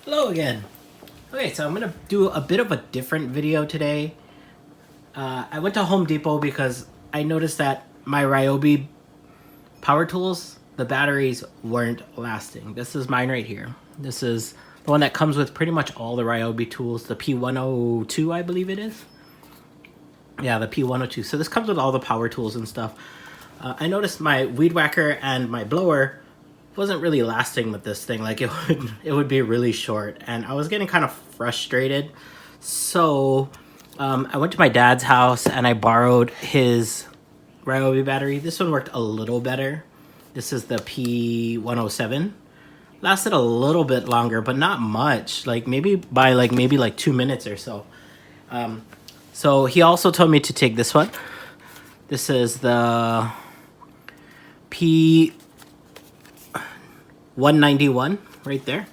Hello again. Okay, so I'm gonna do a bit of a different video today. I went to Home Depot because I noticed that my Ryobi power tools, the batteries weren't lasting. This is mine right here. This is the one that comes with pretty much all the Ryobi tools, the p102 I believe it is. Yeah, the p102. So this comes with all the power tools and stuff. I noticed my weed whacker and my blower wasn't really lasting with this thing. Like it would be really short, and I was getting kind of frustrated. So I went to my dad's house and I borrowed his Ryobi battery. This one worked a little better. This is the p107. Lasted a little bit longer, but not much. Like maybe by maybe 2 minutes or so. So he also told me to take this one. This is the P191 right there,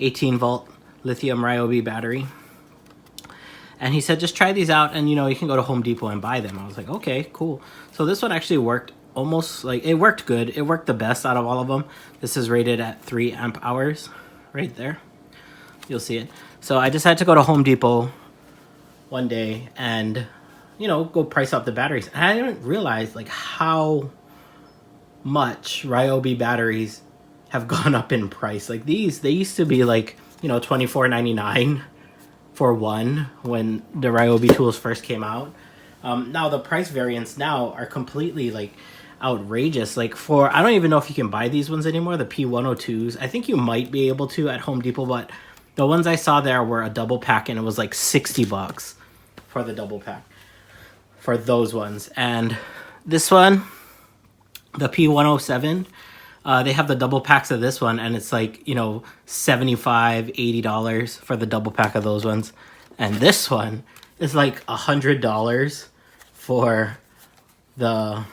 18 volt lithium Ryobi battery. And he said, just try these out and, you can go to Home Depot and buy them. I was like, okay, cool. So this one actually worked it worked good. It worked the best out of all of them. This is rated at 3 amp hours right there. You'll see it. So I just had to go to Home Depot one day and, go price up the batteries. And I didn't realize how much Ryobi batteries have gone up in price. Like these, they used to be $24.99 for one when the Ryobi tools first came out. Now the price variants now are completely outrageous. I don't even know if you can buy these ones anymore, the P102s. I think you might be able to at Home Depot, but the ones I saw there were a double pack and it was like $60 for the double pack for those ones. And this one, the P107, they have the double packs of this one and it's $75, $80 for the double pack of those ones. And this one is like $100 for the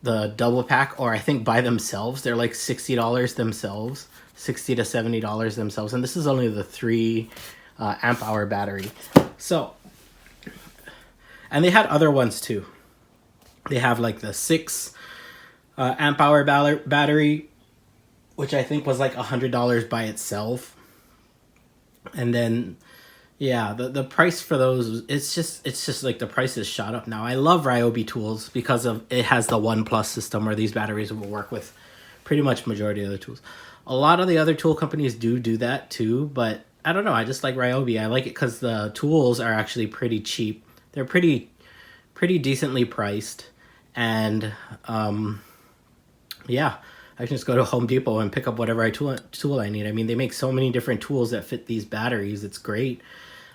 double pack, or I think by themselves they're like $60 themselves, $60 to $70 themselves. And this is only the 3 amp hour battery. So, and they had other ones too. They have like the 6 amp hour battery, which I think was like $100 by itself. And then, yeah, the price for those, it's just like the price is shot up now. I love Ryobi tools because of it has the 1+ system where these batteries will work with pretty much majority of the tools. A lot of the other tool companies do that too, but I don't know. I just like Ryobi. I like it because the tools are actually pretty cheap. They're pretty decently priced. And yeah, I can just go to Home Depot and pick up whatever tool I need. I mean, they make so many different tools that fit these batteries. It's great.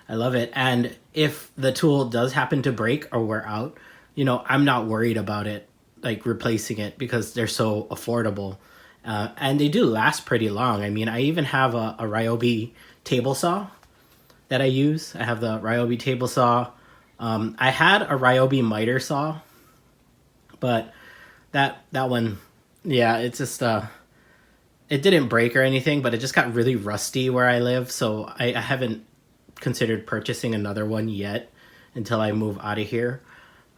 I love it. And if the tool does happen to break or wear out, I'm not worried about it, like replacing it, because they're so affordable. And they do last pretty long. I mean, I even have a Ryobi table saw that I use. I have the Ryobi table saw. I had a Ryobi miter saw, but that one, yeah, it's just it didn't break or anything, but it just got really rusty where I live, so I haven't considered purchasing another one yet until I move out of here.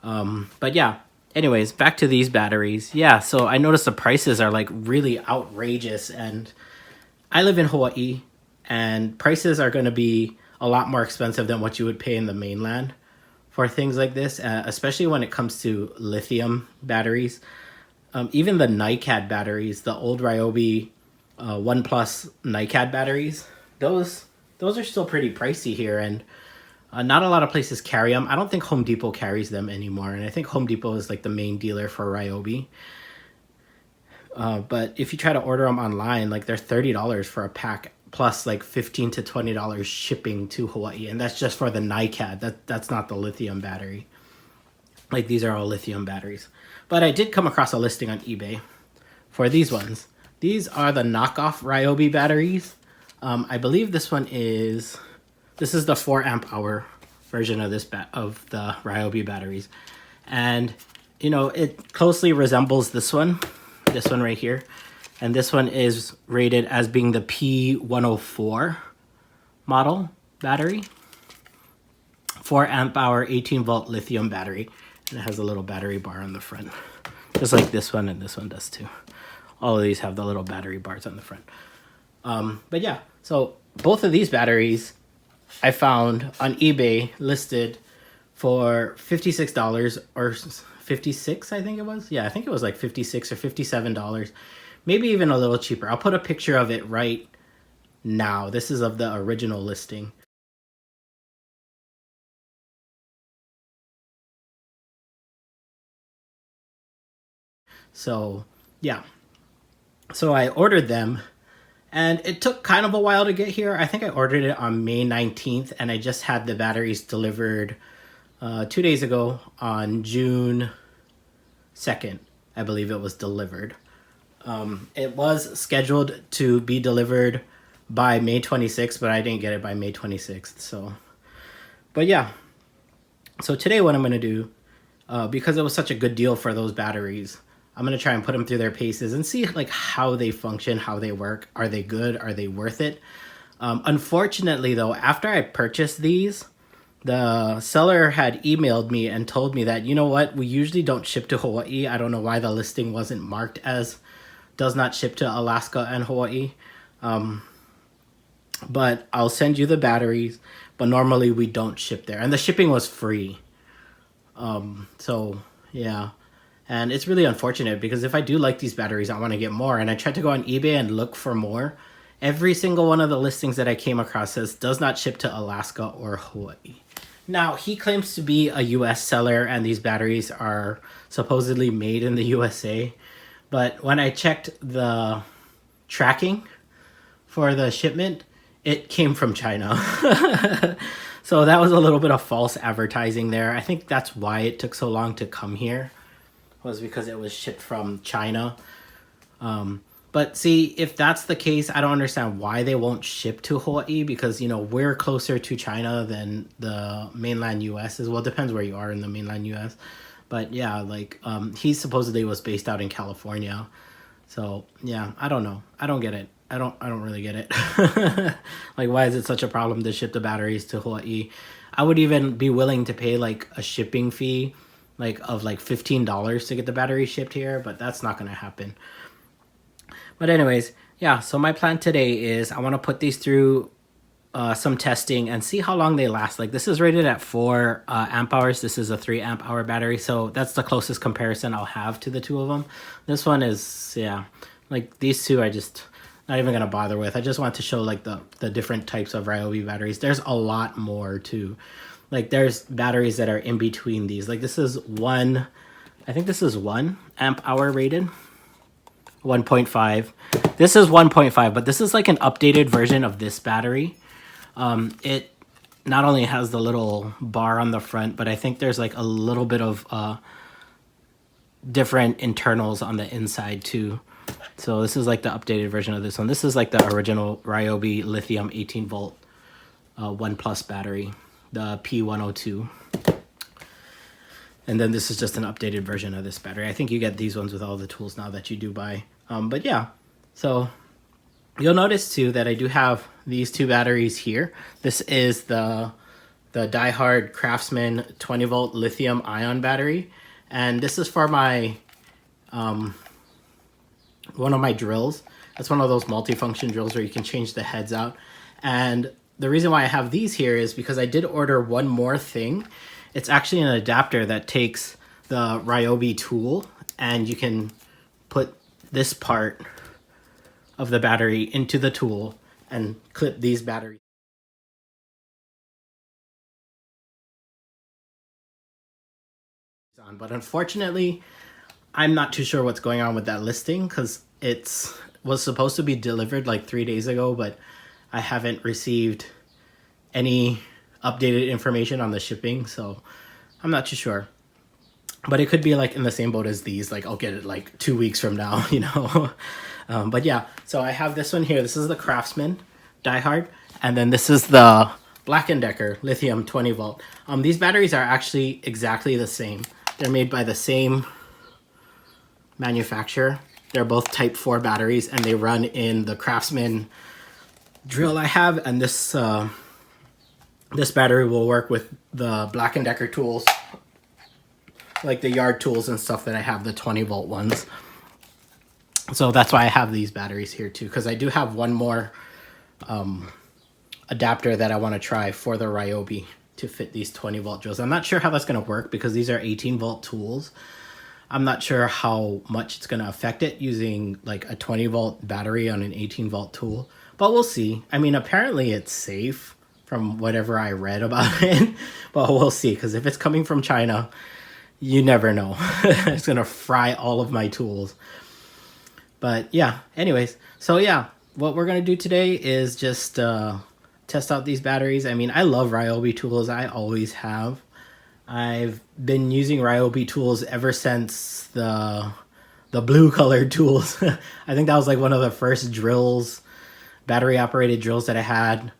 But yeah, anyways, back to these batteries. Yeah, so I noticed the prices are like really outrageous, and I live in Hawaii, and prices are going to be a lot more expensive than what you would pay in the mainland for things like this, especially when it comes to lithium batteries. Even the NiCad batteries, the old Ryobi 1+ NiCad batteries, those are still pretty pricey here, and not a lot of places carry them. I don't think Home Depot carries them anymore, and I think Home Depot is like the main dealer for Ryobi. But if you try to order them online, like they're $30 for a pack, plus like $15 to $20 shipping to Hawaii, and that's just for the NiCad. That's not the lithium battery. Like these are all lithium batteries. But I did come across a listing on eBay for these ones. These are the Knockoff Ryobi batteries. I believe this is the 4 amp hour version of of the Ryobi batteries. And, it closely resembles this one right here. And this one is rated as being the P104 model battery. 4 amp hour, 18 volt lithium battery. And it has a little battery bar on the front, just like this one, and this one does too. All of these have the little battery bars on the front. But yeah, so both of these batteries I found on eBay listed for $56 or 56, I think it was. Yeah, I think it was like 56 or $57, maybe even a little cheaper. I'll put a picture of it right now. This is of the original listing. So yeah, so I ordered them, and it took kind of a while to get here. I think I ordered it on May 19th, and I just had the batteries delivered 2 days ago on June 2nd. I believe it was delivered. It was scheduled to be delivered by May 26th, but I didn't get it by May 26th. So, but yeah. So today what I'm going to do, because it was such a good deal for those batteries, I'm going to try and put them through their paces and see like how they function, how they work. Are they good? Are they worth it? Unfortunately, though, after I purchased these, the seller had emailed me and told me that, you know what, we usually don't ship to Hawaii. I don't know why the listing wasn't marked as does not ship to Alaska and Hawaii. But I'll send you the batteries, but normally we don't ship there. And the shipping was free. So yeah. And it's really unfortunate because if I do like these batteries, I want to get more. And I tried to go on eBay and look for more. Every single one of the listings that I came across says does not ship to Alaska or Hawaii. Now, he claims to be a US seller and these batteries are supposedly made in the USA. But when I checked the tracking for the shipment, it came from China. So that was a little bit of false advertising there. I think that's why it took so long to come here, was because it was shipped from China. But see, if that's the case, I don't understand why they won't ship to Hawaii, because, you know, we're closer to China than the mainland US is. Well, it depends where you are in the mainland US. But yeah, like he supposedly was based out in California. So yeah, I don't know. I don't get it. I don't really get it. Like, why is it such a problem to ship the batteries to Hawaii? I would even be willing to pay like a shipping fee like of like $15 to get the battery shipped here, but that's not going to happen. But anyways, yeah, so my plan today is I want to put these through some testing and see how long they last. Like, this is rated at 4 amp hours. This is a 3 amp hour battery, so that's the closest comparison I'll have to the two of them. This one is, yeah, like these two I just not even gonna bother with. I just want to show like the different types of Ryobi batteries. There's a lot more too. Like, there's batteries that are in between these. Like, this is one, I think this is 1 amp hour rated. 1.5. This is 1.5, but this is like an updated version of this battery. It not only has the little bar on the front, but I think there's like a little bit of different internals on the inside too. So this is like the updated version of this one. This is like the original Ryobi lithium 18 volt 1 plus battery, the p102. And then this is just an updated version of this battery. I think you get these ones with all the tools now that you do buy. But yeah, so you'll notice too that I do have these two batteries here. This is the diehard Craftsman 20 volt lithium ion battery. And this is for my, one of my drills. That's one of those multifunction drills where you can change the heads out. And the reason why I have these here is because I did order one more thing. It's actually an adapter that takes the Ryobi tool, and you can put this part of the battery into the tool and clip these batteries on. But unfortunately, I'm not too sure what's going on with that listing, because it's was supposed to be delivered like 3 days ago, but I haven't received any updated information on the shipping, so I'm not too sure. But it could be like in the same boat as these, like I'll get it like 2 weeks from now, you know. But yeah, so I have this one here. This is the Craftsman diehard, and then this is the Black & Decker lithium 20 volt. These batteries are actually exactly the same. They're made by the same manufacturer. They're both type 4 batteries, and they run in the Craftsman drill I have, and this this battery will work with the Black & Decker tools, like the yard tools and stuff that I have, the 20 volt ones. So that's why I have these batteries here too, because I do have one more adapter that I want to try for the Ryobi to fit these 20-volt drills. I'm not sure how that's going to work because these are 18-volt tools. I'm not sure how much it's going to affect it using like a 20-volt battery on an 18-volt tool, but we'll see. I mean, apparently it's safe from whatever I read about it, but we'll see, because if it's coming from China, you never know. It's going to fry all of my tools. But yeah, anyways, so yeah, what we're going to do today is just test out these batteries. I mean, I love Ryobi tools. I always have. I've been using Ryobi tools ever since the blue colored tools. I think that was like one of the first drills, battery operated drills that I had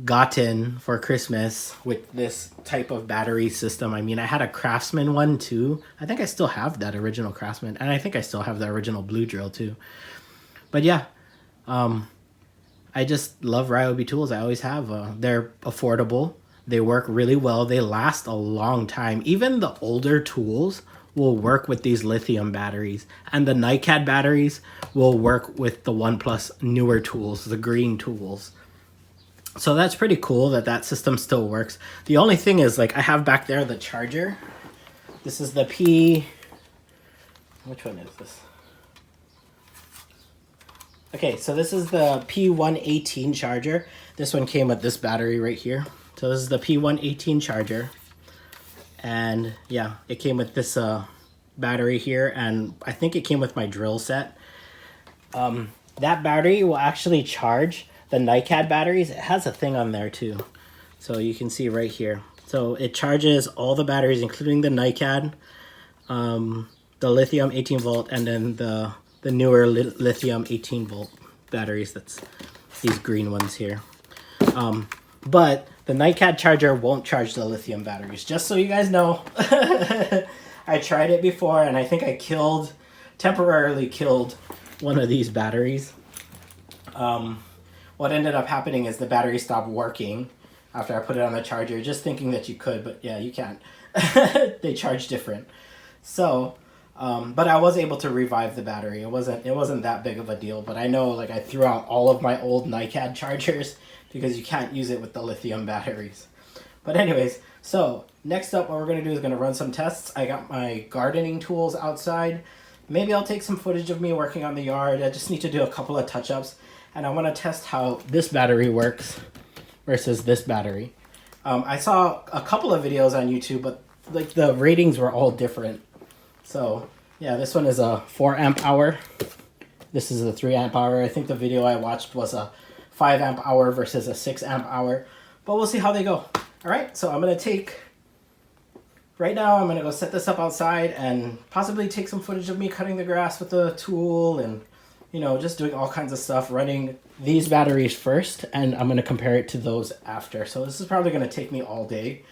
gotten for Christmas with this type of battery system. I mean, I had a Craftsman one too. I think I still have that original Craftsman, and I think I still have the original blue drill too. But yeah, I just love Ryobi tools. I always have. They're affordable. They work really well. They last a long time. Even the older tools will work with these lithium batteries, and the NiCad batteries will work with the OnePlus newer tools, the green tools. So that's pretty cool that that system still works. The only thing is, like, I have back there the charger. This is the which one is this? Okay, so this is the P118 charger. This one came with this battery right here. So this is the P118 charger. And yeah, it came with this battery here, and I think it came with my drill set. That battery will actually charge the NiCad batteries. It has a thing on there too. So you can see right here. So it charges all the batteries, including the NiCad, the lithium 18 volt, and then the newer lithium 18 volt batteries. That's these green ones here. But the NiCad charger won't charge the lithium batteries, just so you guys know. I tried it before, and I think I temporarily killed one of these batteries. What ended up happening is the battery stopped working after I put it on the charger, just thinking that you could, but yeah, you can't. They charge different. So, but I was able to revive the battery. It wasn't that big of a deal, but I know, like, I threw out all of my old NiCad chargers because you can't use it with the lithium batteries. But anyways, so next up, what we're gonna do is gonna run some tests. I got my gardening tools outside. Maybe I'll take some footage of me working on the yard. I just need to do a couple of touch-ups, and I want to test how this battery works versus this battery. I saw a couple of videos on YouTube, but like the ratings were all different. So yeah, this one is a 4 amp hour. This is a 3 amp hour. I think the video I watched was a 5 amp hour versus a 6 amp hour, but we'll see how they go. All right, so I'm gonna go set this up outside and possibly take some footage of me cutting the grass with the tool and, you know, just doing all kinds of stuff, running these batteries first, and I'm gonna compare it to those after. So this is probably gonna take me all day,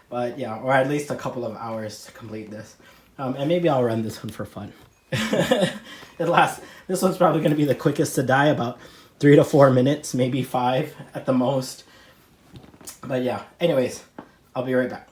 but yeah, or at least a couple of hours to complete this. And maybe I'll run this one for fun. This one's probably gonna be the quickest to die, about 3 to 4 minutes, maybe 5 at the most. But yeah, anyways, I'll be right back.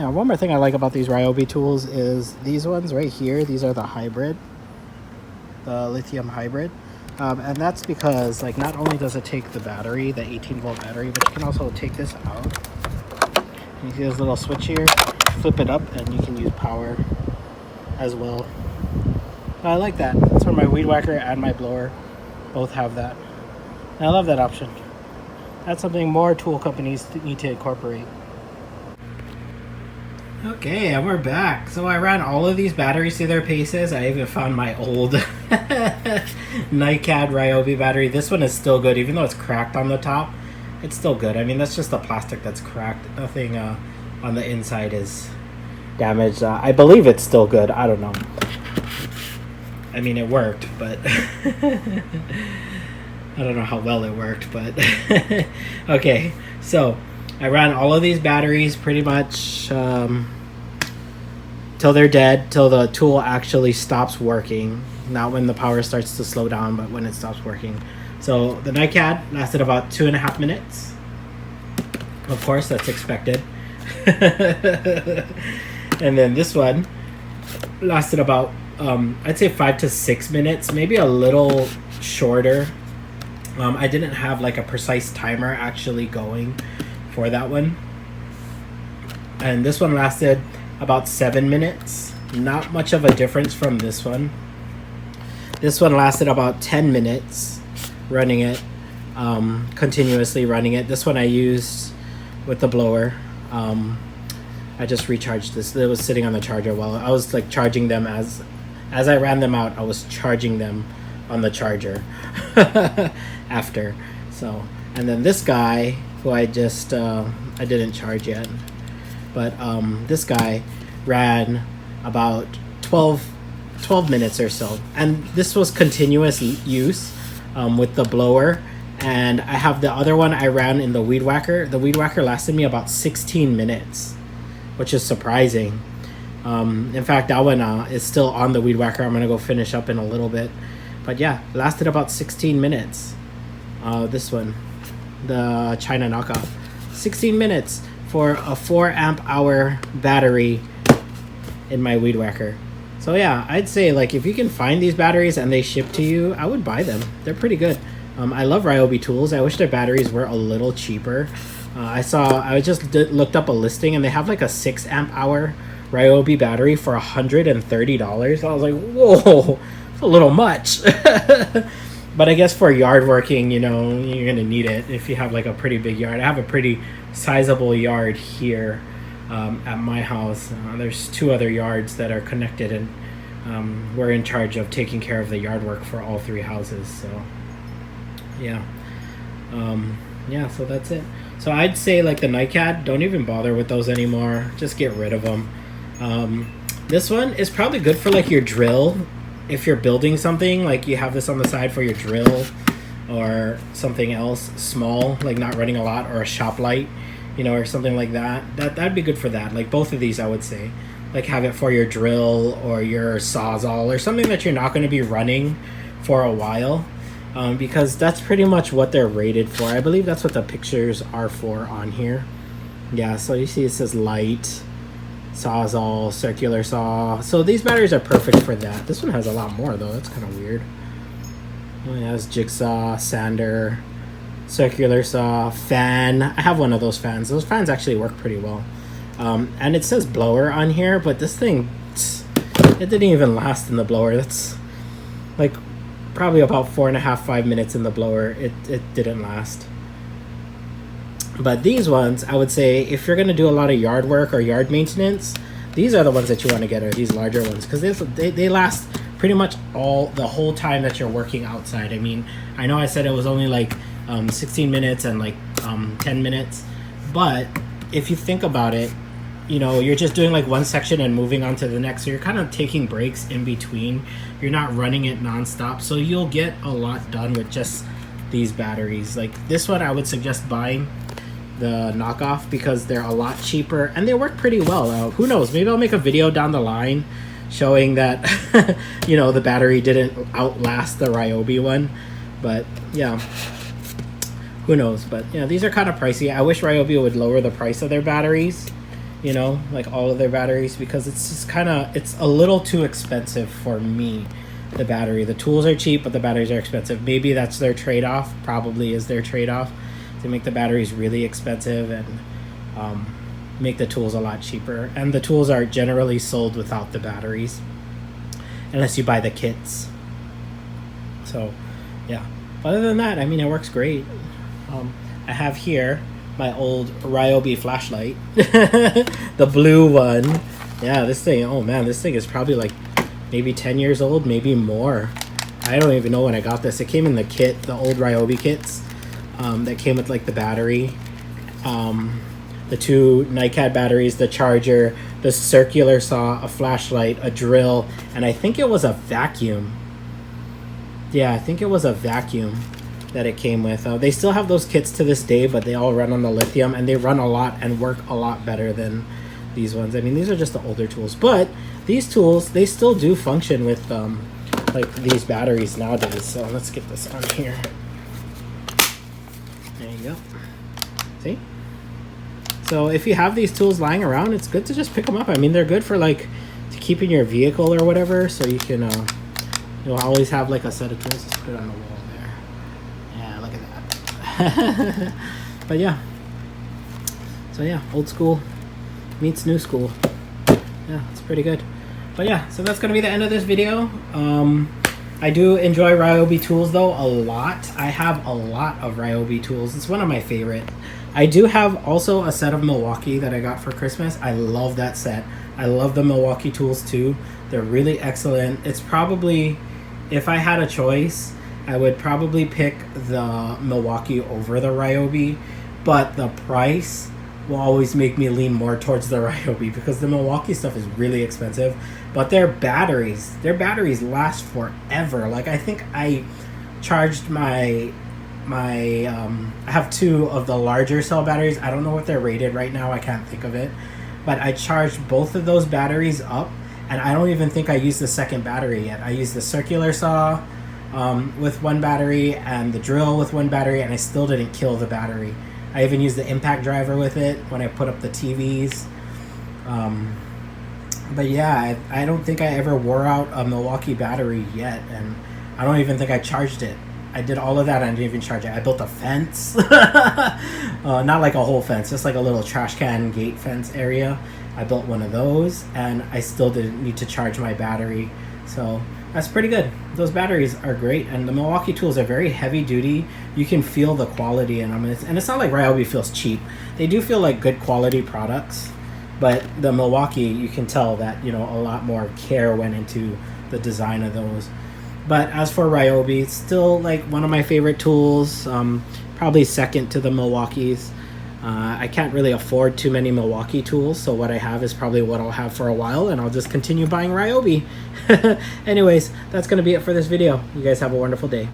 Yeah, one more thing I like about these Ryobi tools is these ones right here. These are the hybrid, the lithium hybrid. And that's because, like, not only does it take the battery, the 18-volt battery, but you can also take this out. You see this little switch here? Flip it up and you can use power as well. I like that. That's for my weed whacker and my blower. Both have that. And I love that option. That's something more tool companies need to incorporate. Okay, and we're back. So I ran all of these batteries through their paces. I even found my old NiCad Ryobi battery. This one is still good, even though it's cracked on the top. It's still good. I mean, that's just the plastic that's cracked. Nothing on the inside is damaged. I believe it's still good. I don't know. I mean, it worked, but I don't know how well it worked, but okay. So I ran all of these batteries pretty much till they're dead, till the tool actually stops working. Not when the power starts to slow down, but when it stops working. So the NiCad lasted about 2.5 minutes. Of course, that's expected. And then this one lasted about, I'd say 5 to 6 minutes, maybe a little shorter. I didn't have like a precise timer actually going for that one. And this one lasted about 7 minutes. Not much of a difference from this one. This one lasted about 10 minutes running it, continuously running it. This one I used with the blower. I just recharged this. It was sitting on the charger while I was like charging them as I ran them out. I was charging them on the charger after. So, and then this guy who I just I didn't charge yet, but this guy ran about 12 minutes or so, and this was continuous use with the blower. And I have the other one I ran in the weed whacker. The weed whacker lasted me about 16 minutes, which is surprising. In fact, that one is still on the weed whacker. I'm gonna go finish up in a little bit, but yeah, lasted about 16 minutes. This one, the China Knockoff, 16 minutes for a 4 amp hour battery in my weed whacker. So yeah, I'd say like if you can find these batteries and they ship to you, I would buy them. They're pretty good. I love Ryobi tools. I wish their batteries were a little cheaper. I just looked up a listing and they have like a 6 amp hour Ryobi battery for $130. I was like, whoa, it's a little much. But I guess for yard working, you know, you're gonna need it if you have like a pretty big yard. I have a pretty sizable yard here at my house. There's 2 other yards that are connected, and we're in charge of taking care of the yard work for all 3 houses. So yeah, so that's it. So I'd say like the NiCad, don't even bother with those anymore. Just get rid of them. This one is probably good for like your drill. If you're building something, like you have this on the side for your drill or something else small, like not running a lot, or a shop light, you know, or something like that. That'd be good for that. Like both of these, I would say, like have it for your drill or your sawzall or something that you're not going to be running for a while. Because that's pretty much what they're rated for. I believe that's what the pictures are for on here. Yeah, so you see it says light, sawzall, circular saw. So these batteries are perfect for that. This one has a lot more though. That's kind of weird. It has jigsaw, sander, circular saw, fan. I have one of those fans. Those fans actually work pretty well. And it says blower on here, but this thing, it didn't even last in the blower. That's like probably about 4.5-5 minutes in the blower. It didn't last. But these ones, I would say, if you're going to do a lot of yard work or yard maintenance, these are the ones that you want to get, are these larger ones, because they last pretty much the whole time that you're working outside. I mean, I know I said it was only like 16 minutes and like 10 minutes, but if you think about it, you know, you're just doing like one section and moving on to the next, so you're kind of taking breaks in between. You're not running it nonstop, so you'll get a lot done with just these batteries. Like this one, I would suggest buying the Knockoff because they're a lot cheaper and they work pretty well. Who knows, maybe I'll make a video down the line showing that you know, the battery didn't outlast the Ryobi one, but yeah, who knows. But yeah, these are kind of pricey. I wish Ryobi would lower the price of their batteries you know, like all of their batteries, because it's just kind of, it's a little too expensive for me. The battery, the tools are cheap, but the batteries are expensive. Maybe that's their trade-off, probably is their trade-off, to make the batteries really expensive and make the tools a lot cheaper. And the tools are generally sold without the batteries, unless you buy the kits. So yeah, other than that, I mean, it works great. I have here my old Ryobi flashlight, the blue one. Yeah, this thing, oh man, this thing is probably like maybe 10 years old, maybe more. I don't even know when I got this. It came in the kit, the old Ryobi kits, that came with like the battery, the 2 NiCad batteries, the charger, the circular saw, a flashlight, a drill, and I think it was a vacuum. Yeah, I think it was a vacuum that it came with. They still have those kits to this day, but they all run on the lithium, and they run a lot and work a lot better than these ones. I mean, these are just the older tools, but these tools, they still do function with like these batteries nowadays. So let's get this on here. There you go. See? So if you have these tools lying around, it's good to just pick them up. I mean, they're good for like to keep in your vehicle or whatever, so you can you'll always have like a set of tools. Let's put it on the wall there. Yeah, look at that. But yeah, so yeah, old school meets new school. Yeah, it's pretty good. But yeah, so that's gonna be the end of this video. I do enjoy Ryobi tools though a lot. I have a lot of Ryobi tools. It's one of my favorite. I do have also a set of Milwaukee that I got for Christmas. I love that set. I love the Milwaukee tools too. They're really excellent. It's probably, if I had a choice, I would probably pick the Milwaukee over the Ryobi, but the price will always make me lean more towards the Ryobi, because the Milwaukee stuff is really expensive, but their batteries last forever. Like, I think I charged I have 2 of the larger cell batteries. I don't know what they're rated right now. I can't think of it, but I charged both of those batteries up, and I don't even think I used the second battery yet. I used the circular saw with 1 battery and the drill with 1 battery, and I still didn't kill the battery. I even used the impact driver with it when I put up the TVs. But yeah, I don't think I ever wore out a Milwaukee battery yet, and I don't even think I charged it. I did all of that, I didn't even charge it. I built a fence. Not like a whole fence, just like a little trash can gate fence area. I built one of those, and I still didn't need to charge my battery. So that's pretty good. Those batteries are great, and the Milwaukee tools are very heavy duty. You can feel the quality in them, and it's not like Ryobi feels cheap. They do feel like good quality products, but the Milwaukee, you can tell that, you know, a lot more care went into the design of those. But as for Ryobi, it's still like one of my favorite tools, probably second to the Milwaukees. I can't really afford too many Milwaukee tools, so what I have is probably what I'll have for a while, and I'll just continue buying Ryobi. Anyways, that's going to be it for this video. You guys have a wonderful day.